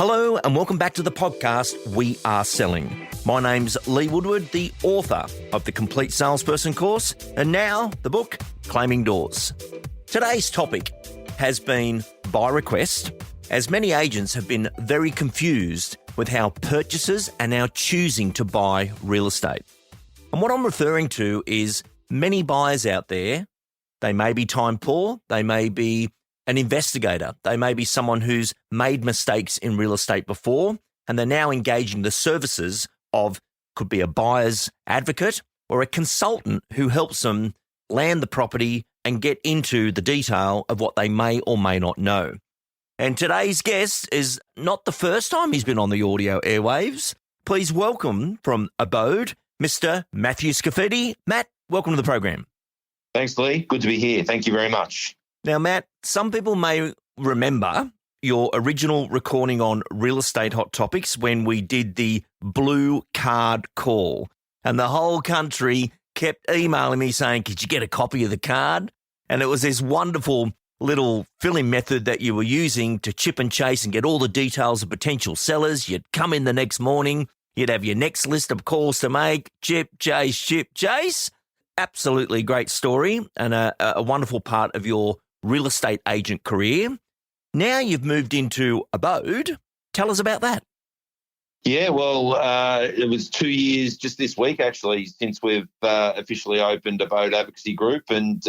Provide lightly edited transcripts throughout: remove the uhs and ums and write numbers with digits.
Hello and welcome back to the podcast, We Are Selling. My name's Lee Woodward, the author of the Complete Salesperson course, and now the book, Claiming Doors. Today's topic has been by request, as many agents have been very confused with how purchasers are now choosing to buy real estate. And what I'm referring to is many buyers out there, they may be time poor, they may be an investigator, they may be someone who's made mistakes in real estate before, and they're now engaging the services of, could be a buyer's advocate or a consultant who helps them land the property and get into the detail of what they may or may not know. And today's guest is not the first time he's been on the audio airwaves. Please welcome from Abode, Mr. Matthew Scafidi. Matt, welcome to the program. Thanks, Lee. Good to be here. Thank you very much. Now, Matt, some people may remember your original recording on Real Estate Hot Topics when we did the blue card call, and the whole country kept emailing me saying, could you get a copy of the card? And it was this wonderful little fill-in method that you were using to chip and chase and get all the details of potential sellers. You'd come in the next morning, you'd have your next list of calls to make, chip, chase. Absolutely great story and a wonderful part of your real estate agent career. Now you've moved into Abode. Tell us about that. Yeah, well, it was 2 years just this week, actually, since we've officially opened Abode Advocacy Group, and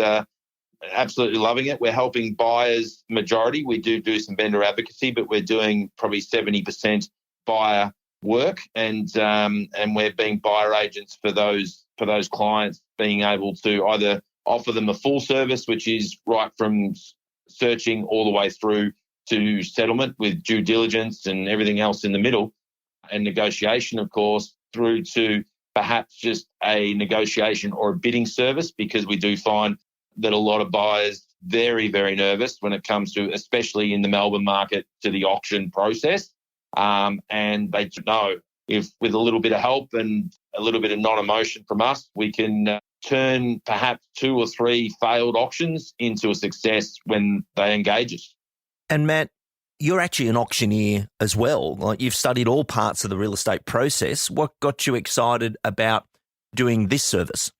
absolutely loving it. We're helping buyers majority. We do some vendor advocacy, but we're doing probably 70% buyer work, and we're being buyer agents for those clients, being able to either offer them a full service, which is right from searching all the way through to settlement with due diligence and everything else in the middle, and negotiation, of course, through to perhaps just a negotiation or a bidding service, because we do find that a lot of buyers very, very nervous when it comes to, especially in the Melbourne market, to the auction process. And they know if with a little bit of help and a little bit of non-emotion from us, we can turn perhaps 2 or 3 failed auctions into a success when they engage us. And Matt, you're actually an auctioneer as well. Like, you've studied all parts of the real estate process. What got you excited about doing this service?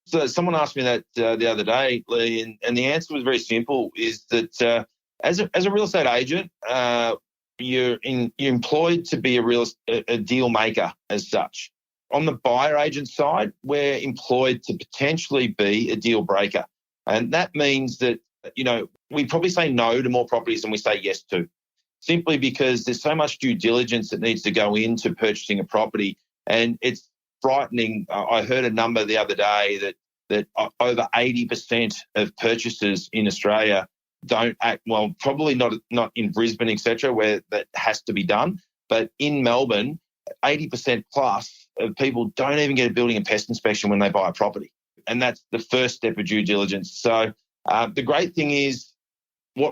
So someone asked me that the other day, Lee, and the answer was very simple, is that as a real estate agent, you're employed to be a deal maker as such. On the buyer agent side, we're employed to potentially be a deal breaker. And that means that, we probably say no to more properties than we say yes to, simply because there's so much due diligence that needs to go into purchasing a property. And it's frightening. I heard a number the other day that over 80% of purchasers in Australia don't act well, probably not in Brisbane, etc., where that has to be done. But in Melbourne, 80% plus of people don't even get a building and pest inspection when they buy a property. And that's the first step of due diligence. So the great thing is,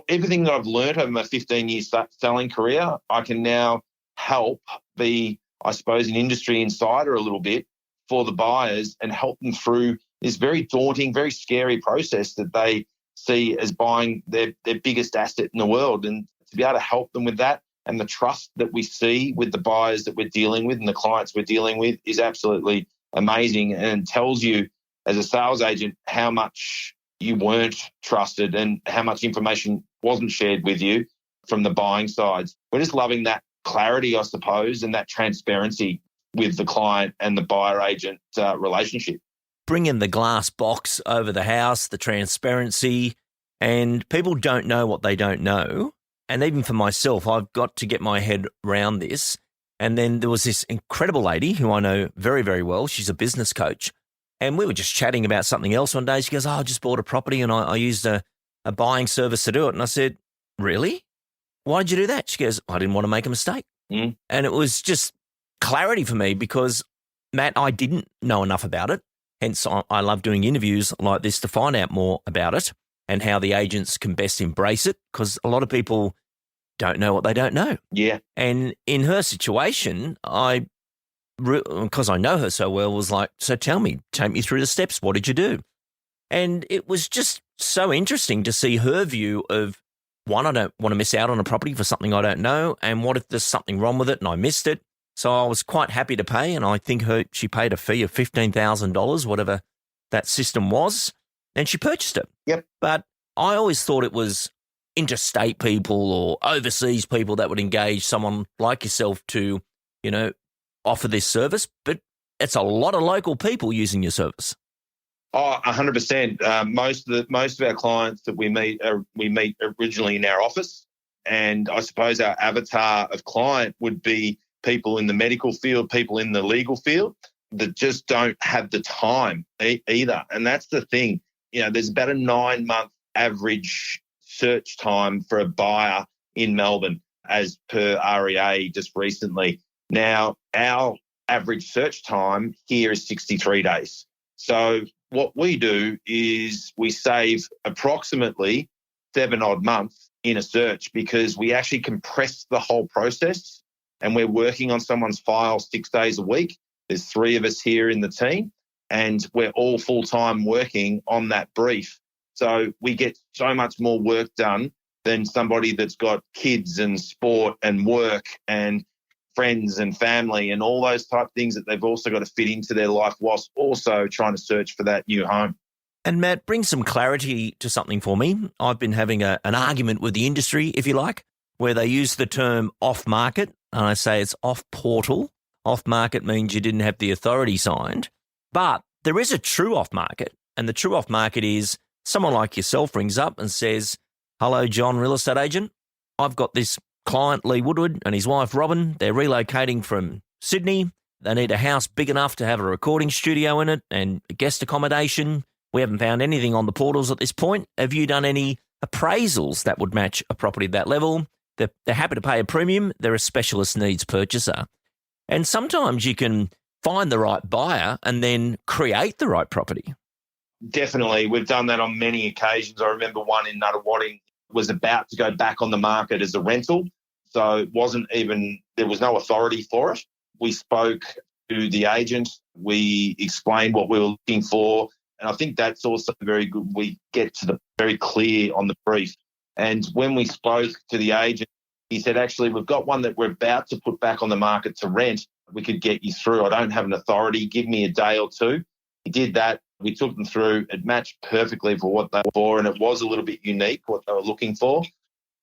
everything that I've learned over my 15-year selling career, I can now help be, I suppose, an industry insider a little bit for the buyers and help them through this very daunting, very scary process that they see as buying their biggest asset in the world. And to be able to help them with that, and the trust that we see with the buyers that we're dealing with and the clients we're dealing with, is absolutely amazing, and tells you as a sales agent how much you weren't trusted and how much information wasn't shared with you from the buying sides. We're just loving that clarity, I suppose, and that transparency with the client and the buyer agent relationship. Bring in the glass box over the house, the transparency, and people don't know what they don't know. And even for myself, I've got to get my head around this. And then there was this incredible lady who I know very, very well. She's a business coach. And we were just chatting about something else one day. She goes, I just bought a property and I used a buying service to do it. And I said, really? Why did you do that? She goes, I didn't want to make a mistake. And it was just clarity for me because, Matt, I didn't know enough about it. Hence, I love doing interviews like this to find out more about it and how the agents can best embrace it, because a lot of people don't know what they don't know. Yeah. And in her situation, because I know her so well, was like, so tell me, take me through the steps. What did you do? And it was just so interesting to see her view of one, I don't want to miss out on a property for something I don't know. And what if there's something wrong with it and I missed it? So I was quite happy to pay. And I think she paid a fee of $15,000, whatever that system was. And she purchased it. Yep. But I always thought it was interstate people or overseas people that would engage someone like yourself to, offer this service. But it's a lot of local people using your service. Oh, 100%. Most of our clients that we meet originally in our office, and I suppose our avatar of client would be people in the medical field, people in the legal field that just don't have the time either. And that's the thing. There's about a 9-month average search time for a buyer in Melbourne, as per REA just recently. Now, our average search time here is 63 days. So what we do is we save approximately 7 odd months in a search because we actually compress the whole process, and we're working on someone's file 6 days a week. There's 3 of us here in the team, and we're all full-time working on that brief. So we get so much more work done than somebody that's got kids and sport and work and friends and family and all those type of things that they've also got to fit into their life whilst also trying to search for that new home. And Matt, bring some clarity to something for me. I've been having an argument with the industry, if you like, where they use the term off-market, and I say it's off-portal. Off-market means you didn't have the authority signed, but there is a true off-market, and the true off-market is someone like yourself rings up and says, "Hello, John, real estate agent. I've got this client, Lee Woodward, and his wife, Robin. They're relocating from Sydney. They need a house big enough to have a recording studio in it and guest accommodation. We haven't found anything on the portals at this point. Have you done any appraisals that would match a property at that level?" They're happy to pay a premium. They're a specialist needs purchaser. And sometimes you can find the right buyer and then create the right property. Definitely. We've done that on many occasions. I remember one in Nuttawading was about to go back on the market as a rental. So it wasn't even, there was no authority for it. We spoke to the agent. We explained what we were looking for. And I think that's also very good. We get to the very clear on the brief. And when we spoke to the agent, he said, actually, we've got one that we're about to put back on the market to rent. We could get you through. I don't have an authority. Give me a day or two. He did that. We took them through. It matched perfectly for what they were for, and it was a little bit unique, what they were looking for.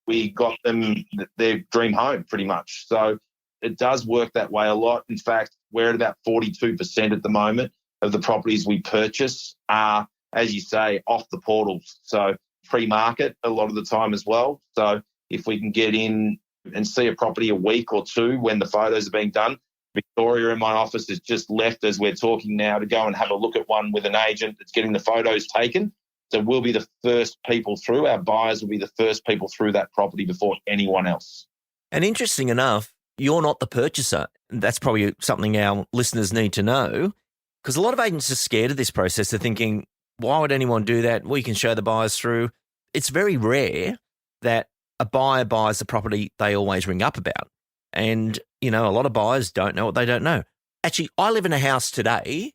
We got them their dream home pretty much. So it does work that way a lot. In fact, we're at about 42% at the moment of the properties we purchase are, as you say, off the portals. So pre-market a lot of the time as well. So if we can get in and see a property a week or two when the photos are being done, Victoria in my office has just left as we're talking now to go and have a look at one with an agent that's getting the photos taken. So we'll be the first people through. Our buyers will be the first people through that property before anyone else. And interesting enough, you're not the purchaser. That's probably something our listeners need to know, because a lot of agents are scared of this process. They're thinking, why would anyone do that? We can show the buyers through. It's very rare that a buyer buys the property they always ring up about. And, a lot of buyers don't know what they don't know. Actually, I live in a house today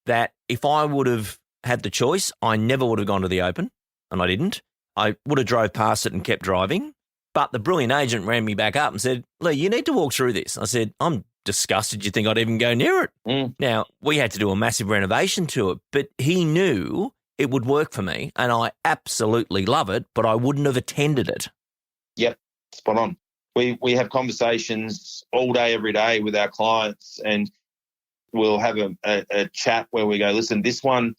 that if I would have had the choice, I never would have gone to the open, and I didn't. I would have drove past it and kept driving. But the brilliant agent ran me back up and said, "Lee, you need to walk through this." I said, "I'm disgusted you think I'd even go near it." Now, we had to do a massive renovation to it, but he knew it would work for me, and I absolutely love it, but I wouldn't have attended it. Yep, spot on. We have conversations all day, every day with our clients, and we'll have a chat where we go, listen, this one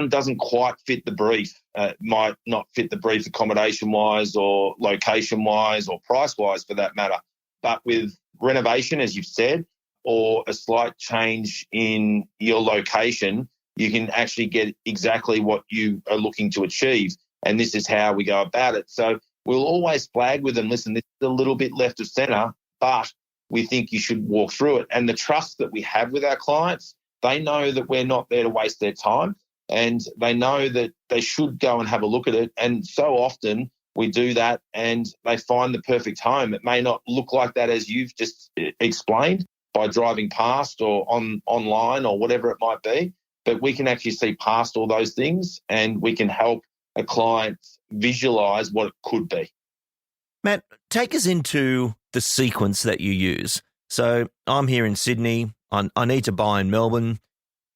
doesn't quite fit the brief. Might not fit the brief accommodation-wise or location-wise or price-wise for that matter. But with renovation, as you've said, or a slight change in your location, you can actually get exactly what you are looking to achieve. And this is how we go about it. So we'll always flag with them, listen, this is a little bit left of centre, but we think you should walk through it. And the trust that we have with our clients, they know that we're not there to waste their time, and they know that they should go and have a look at it. And so often we do that and they find the perfect home. It may not look like that as you've just explained by driving past or online or whatever it might be, but we can actually see past all those things and we can help a client visualize what it could be. Matt, take us into the sequence that you use. So I'm here in Sydney. I need to buy in Melbourne.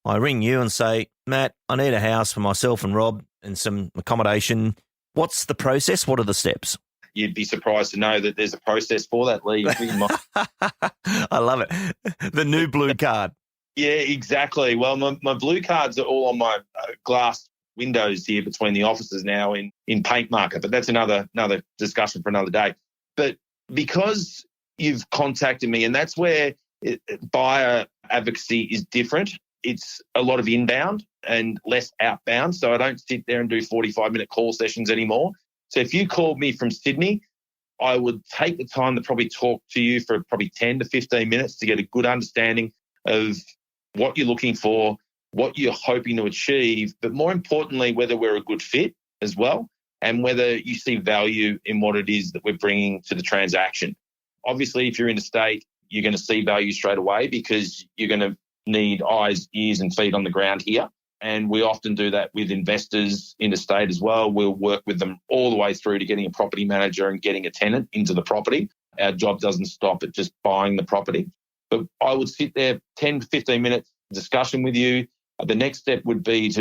I ring you and say, Matt, I need a house for myself and Rob and some accommodation. What's the process? What are the steps? You'd be surprised to know that there's a process for that, Lee. I love it. The new blue card. Yeah, exactly. Well, my blue cards are all on my glass windows here between the offices now in paint marker, but that's another discussion for another day. But because you've contacted me, and that's where buyer advocacy is different. It's a lot of inbound and less outbound. So I don't sit there and do 45-minute call sessions anymore. So if you called me from Sydney, I would take the time to probably talk to you for probably 10 to 15 minutes to get a good understanding of what you're looking for, what you're hoping to achieve, but more importantly, whether we're a good fit as well, and whether you see value in what it is that we're bringing to the transaction. Obviously, if you're interstate, you're going to see value straight away because you're going to need eyes, ears and feet on the ground here. And we often do that with investors interstate as well. We'll work with them all the way through to getting a property manager and getting a tenant into the property. Our job doesn't stop at just buying the property. But I would sit there 10 to 15 minutes discussion with you. The next step would be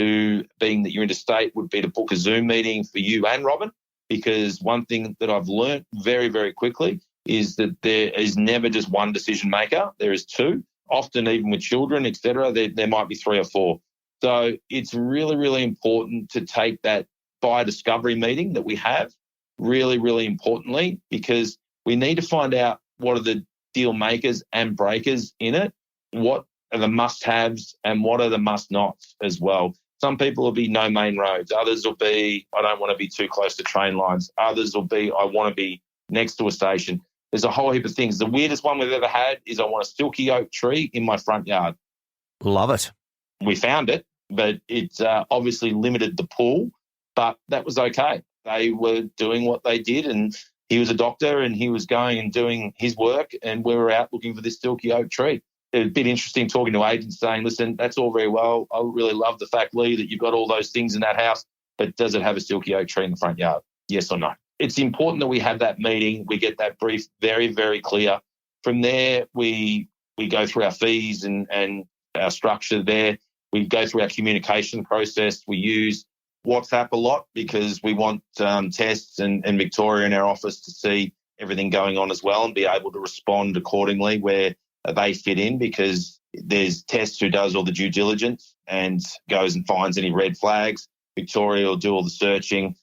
being that you're interstate, would be to book a Zoom meeting for you and Robin, because one thing that I've learnt very, very quickly is that there is never just one decision maker. There is two. Often even with children, et cetera, there might be three or four. So it's really, really important to take that buyer discovery meeting that we have really, really importantly, because we need to find out what are the deal makers and breakers in it, what are the must-haves and what are the must-nots as well. Some people will be no main roads. Others will be, I don't want to be too close to train lines. Others will be, I want to be next to a station. There's a whole heap of things. The weirdest one we've ever had is I want a silky oak tree in my front yard. Love it. We found it, but it's obviously limited the pool, but that was okay. They were doing what they did, and he was a doctor and he was going and doing his work, and we were out looking for this silky oak tree. It's a bit interesting talking to agents saying, listen, that's all very well. I really love the fact, Lee, that you've got all those things in that house, but does it have a silky oak tree in the front yard? Yes or no? It's important that we have that meeting. We get that brief very, very clear. From there, we go through our fees and our structure there. We go through our communication process. We use WhatsApp a lot because we want Tess and Victoria in our office to see everything going on as well and be able to respond accordingly where they fit in, because there's Tess who does all the due diligence and goes and finds any red flags. Victoria will do all the searching,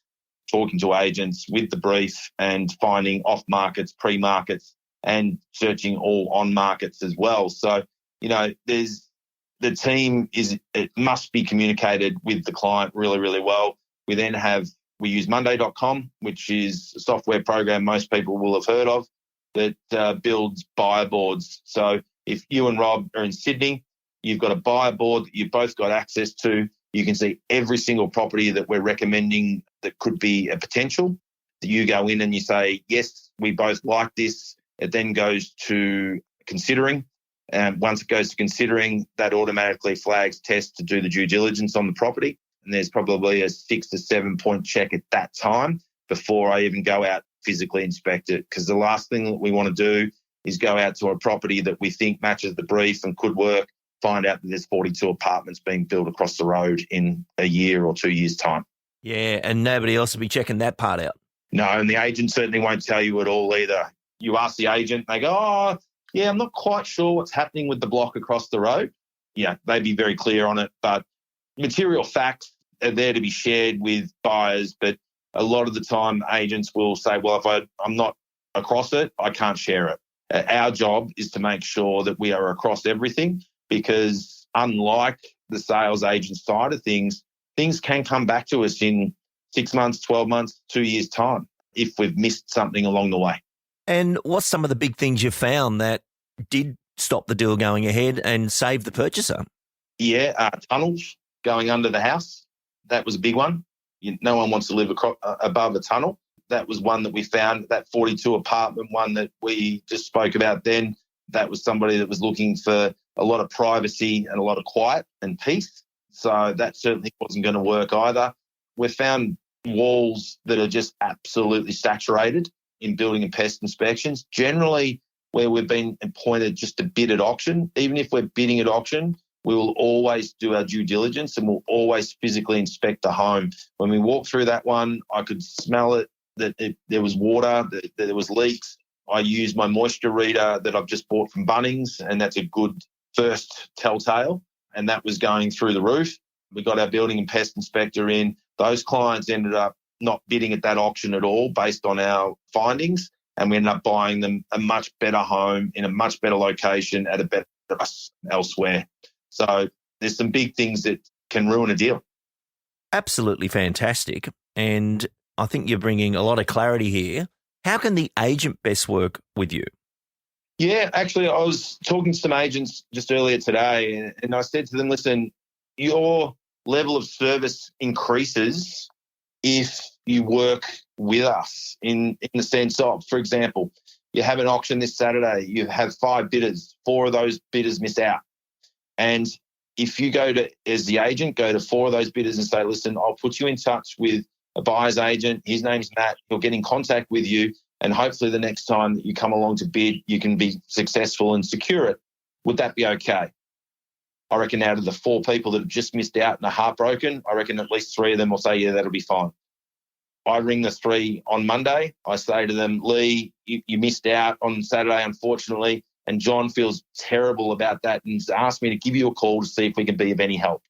talking to agents with the brief and finding off markets, pre-markets, and searching all on markets as well. So, the team it must be communicated with the client really, really well. We use Monday.com, which is a software program most people will have heard of that builds buyer boards. So if you and Rob are in Sydney, you've got a buyer board that you've both got access to. You can see every single property that we're recommending that could be a potential. You go in and you say, yes, we both like this. It then goes to considering. And once it goes to considering, that automatically flags Tess to do the due diligence on the property. And there's probably a 6 to 7 point check at that time before I even go out physically inspect it. Because the last thing that we want to do is go out to a property that we think matches the brief and could work, find out that there's 42 apartments being built across the road in a year or 2 years' time. Yeah, and nobody else will be checking that part out. No, and the agent certainly won't tell you at all either. You ask the agent, they go, oh, yeah, I'm not quite sure what's happening with the block across the road. Yeah, they'd be very clear on it, but material facts are there to be shared with buyers, but a lot of the time agents will say, well, if I'm not across it, I can't share it. Our job is to make sure that we are across everything, because unlike the sales agent side of things can come back to us in 6 months, 12 months, 2 years' time if we've missed something along the way. And what's some of the big things you found that did stop the deal going ahead and save the purchaser? Yeah, tunnels going under the house. That was a big one. No one wants to live above a tunnel. That was one that we found, that 42 apartment one that we just spoke about then. That was somebody that was looking for a lot of privacy and a lot of quiet and peace. So that certainly wasn't going to work either. We found walls that are just absolutely saturated. in building and pest inspections. Generally, where we've been appointed just to bid at auction, even if we're bidding at auction, we will always do our due diligence and we'll always physically inspect the home. When we walked through that one, I could smell it, there was water, that there was leaks. I used my moisture reader that I've just bought from Bunnings, and that's a good first telltale, and that was going through the roof. We got our building and pest inspector in. Those clients ended up not bidding at that auction at all based on our findings, and we ended up buying them a much better home in a much better location at a better price elsewhere. So there's some big things that can ruin a deal. Absolutely fantastic. And I think you're bringing a lot of clarity here. How can the agent best work with you? Yeah, actually, I was talking to some agents just earlier today, and I said to them, listen, your level of service increases if you work with us in the sense of, for example, you have an auction this Saturday, you have 5 bidders, 4 of those bidders miss out. And if you as the agent, go to 4 of those bidders and say, listen, I'll put you in touch with a buyer's agent. His name's Matt. He'll get in contact with you. And hopefully the next time that you come along to bid, you can be successful and secure it. Would that be okay? I reckon out of the 4 people that have just missed out and are heartbroken, I reckon at least 3 of them will say, yeah, that'll be fine. I ring the 3 on Monday. I say to them, Lee, you missed out on Saturday, unfortunately. And John feels terrible about that and asked me to give you a call to see if we can be of any help.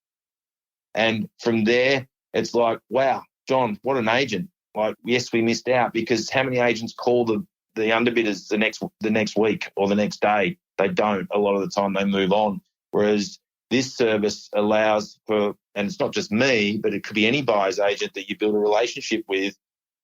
And from there, it's like, wow, John, what an agent. Like, yes, we missed out, because how many agents call the underbidders the next week or the next day? They don't. A lot of the time they move on. Whereas this service allows for, and it's not just me, but it could be any buyer's agent that you build a relationship with,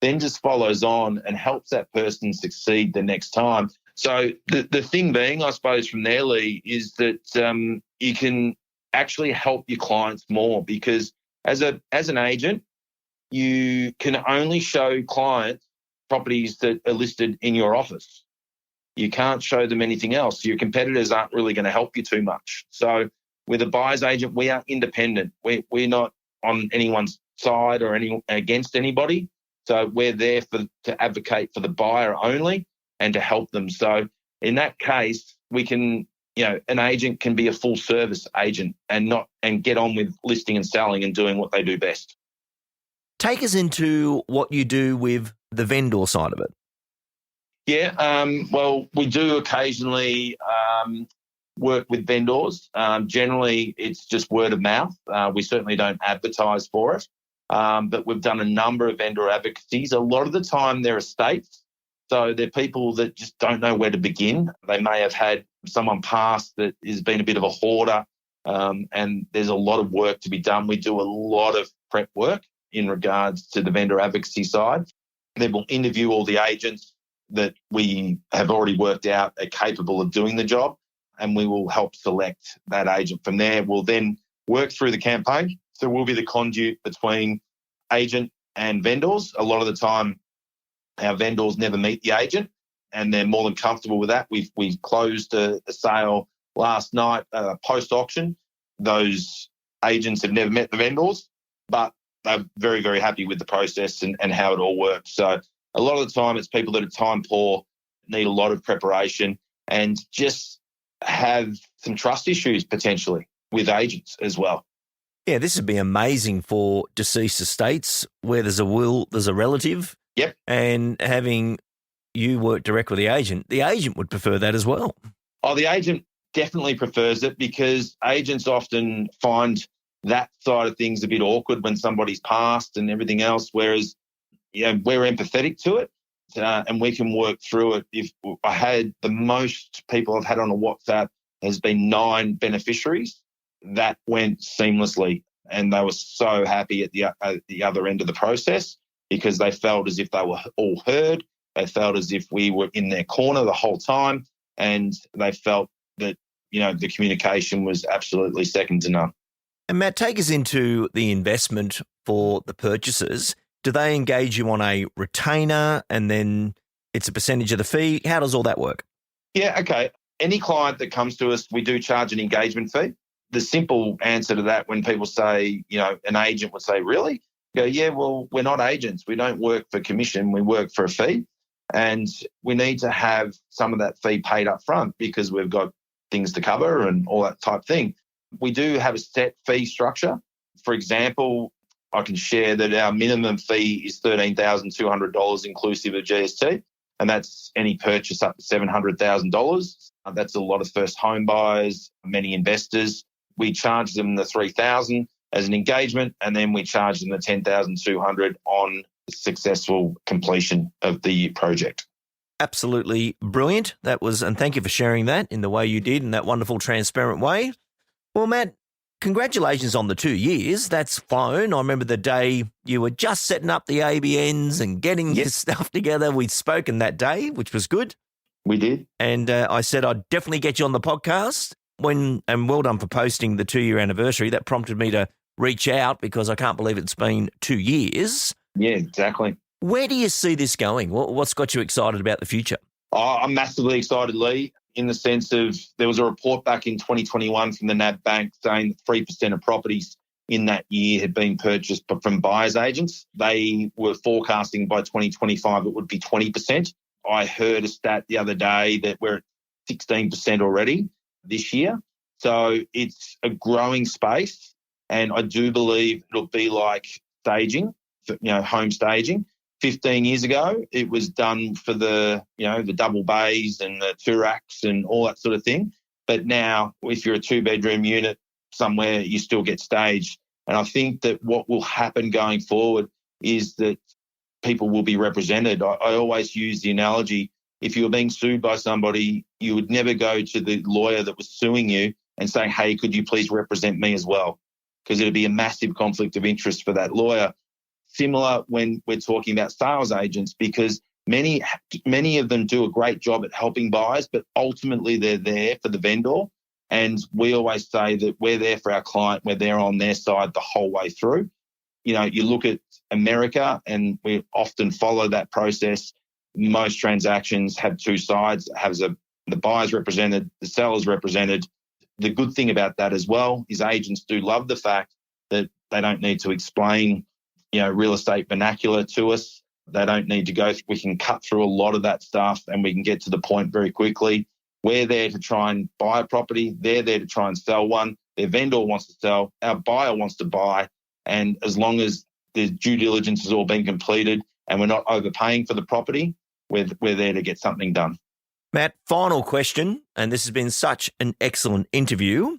then just follows on and helps that person succeed the next time. So the thing being, I suppose, from there, Lee, is that you can actually help your clients more, because as an agent, you can only show clients properties that are listed in your office. You can't show them anything else. Your competitors aren't really going to help you too much. So with a buyer's agent, we are independent. We're not on anyone's side or against anybody. So we're there to advocate for the buyer only and to help them. So in that case, we can, an agent can be a full service agent and get on with listing and selling and doing what they do best. Take us into what you do with the vendor side of it. Yeah, well, we do occasionally work with vendors. Generally, it's just word of mouth. We certainly don't advertise for it, but we've done a number of vendor advocacies. A lot of the time, they're estates. So they're people that just don't know where to begin. They may have had someone pass that has been a bit of a hoarder, and there's a lot of work to be done. We do a lot of prep work in regards to the vendor advocacy side. Then we'll interview all the agents that we have already worked out are capable of doing the job, and we will help select that agent. From there, we'll then work through the campaign. So we'll be the conduit between agent and vendors. A lot of the time, our vendors never meet the agent, and they're more than comfortable with that. We closed a sale last night post-auction. Those agents have never met the vendors, but they're very, very happy with the process and how it all works. So a lot of the time, it's people that are time poor, need a lot of preparation, and just have some trust issues potentially with agents as well. Yeah, this would be amazing for deceased estates where there's a will, there's a relative. Yep. And having you work direct with the agent would prefer that as well. Oh, the agent definitely prefers it, because agents often find that side of things a bit awkward when somebody's passed and everything else, whereas we're empathetic to it and we can work through it. If I had the most people I've had on a WhatsApp has been 9 beneficiaries, that went seamlessly, and they were so happy at the other end of the process, because they felt as if they were all heard. They felt as if we were in their corner the whole time, and they felt that, the communication was absolutely second to none. And Matt, take us into the investment for the purchasers. Do they engage you on a retainer and then it's a percentage of the fee? How does all that work? Yeah, okay. Any client that comes to us, we do charge an engagement fee. The simple answer to that, when people say, an agent would say, really? Go, yeah, well, we're not agents. We don't work for commission. We work for a fee. And we need to have some of that fee paid up front because we've got things to cover and all that type thing. We do have a set fee structure. For example, I can share that our minimum fee is $13,200 inclusive of GST, and that's any purchase up to $700,000. That's a lot of first home buyers, many investors. We charge them the $3,000 as an engagement, and then we charge them the $10,200 on successful completion of the project. Absolutely brilliant. And thank you for sharing that in the way you did in that wonderful, transparent way. Well, Matt, congratulations on the 2 years. That's flown. I remember the day you were just setting up the ABNs and getting your stuff together. We'd spoken that day, which was good. We did. And I said I'd definitely get you on the podcast. And well done for posting the 2-year anniversary. That prompted me to reach out because I can't believe it's been 2 years. Yeah, exactly. Where do you see this going? What's got you excited about the future? I'm massively excited, Lee, in the sense of there was a report back in 2021 from the NAB Bank saying that 3% of properties in that year had been purchased from buyers agents. They were forecasting by 2025 it would be 20%. I heard a stat the other day that we're at 16% already this year. So it's a growing space, and I do believe it'll be like staging, home staging. 15 years ago, it was done for the double bays and the turaks and all that sort of thing. But now, if you're a 2-bedroom unit somewhere, you still get staged. And I think that what will happen going forward is that people will be represented. I always use the analogy, if you were being sued by somebody, you would never go to the lawyer that was suing you and say, hey, could you please represent me as well? Because it would be a massive conflict of interest for that lawyer. Similar when we're talking about sales agents, because many of them do a great job at helping buyers, but ultimately they're there for the vendor. And we always say that we're there for our client, we're there on their side the whole way through. You look at America and we often follow that process. Most transactions have two sides. It has the buyer's represented, the seller's represented. The good thing about that as well is agents do love the fact that they don't need to explain real estate vernacular to us. They don't need to go. We can cut through a lot of that stuff and we can get to the point very quickly. We're there to try and buy a property. They're there to try and sell one. Their vendor wants to sell. Our buyer wants to buy. And as long as the due diligence has all been completed and we're not overpaying for the property, we're there to get something done. Matt, final question, and this has been such an excellent interview.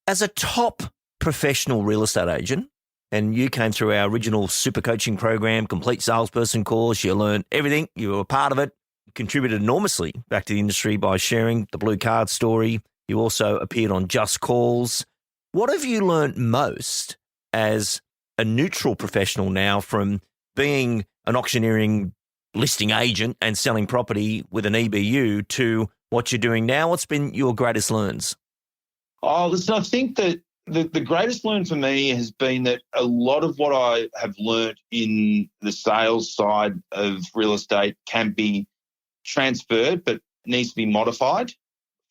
As a top professional real estate agent, and you came through our original super coaching program, complete salesperson course. You learned everything. You were a part of it. You contributed enormously back to the industry by sharing the blue card story. You also appeared on Just Calls. What have you learned most as a neutral professional now from being an auctioneering listing agent and selling property with an EBU to what you're doing now? What's been your greatest learns? Oh, listen, I think that the greatest learn for me has been that a lot of what I have learned in the sales side of real estate can be transferred, but needs to be modified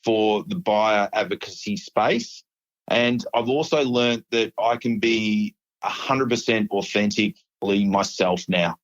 for the buyer advocacy space. And I've also learned that I can be 100% authentically myself now.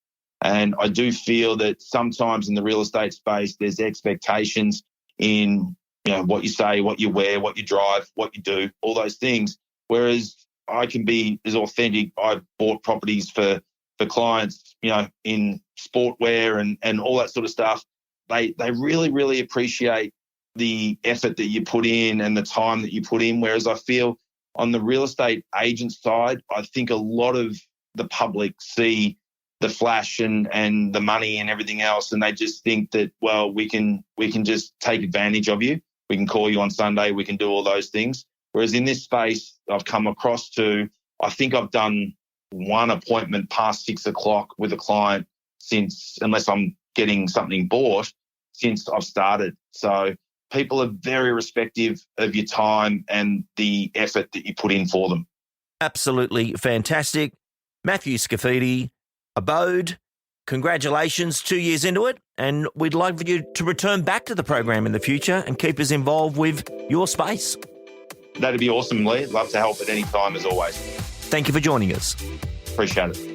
And I do feel that sometimes in the real estate space, there's expectations in what you say, what you wear, what you drive, what you do, all those things. Whereas I can be as authentic. I've bought properties for clients, in sportwear and all that sort of stuff. They really, really appreciate the effort that you put in and the time that you put in. Whereas I feel on the real estate agent side, I think a lot of the public see the flash and the money and everything else, and they just think that, well, we can just take advantage of you. We can call you on Sunday. We can do all those things. Whereas in this space, I've come across to, I think I've done one appointment past 6 o'clock with a client since, unless I'm getting something bought, since I've started. So people are very respective of your time and the effort that you put in for them. Absolutely fantastic. Matthew Scafidi, Abode, congratulations, 2 years into it, and we'd like for you to return back to the program in the future and keep us involved with your space. That'd be awesome, Lee. Love to help at any time, as always. Thank you for joining us. Appreciate it.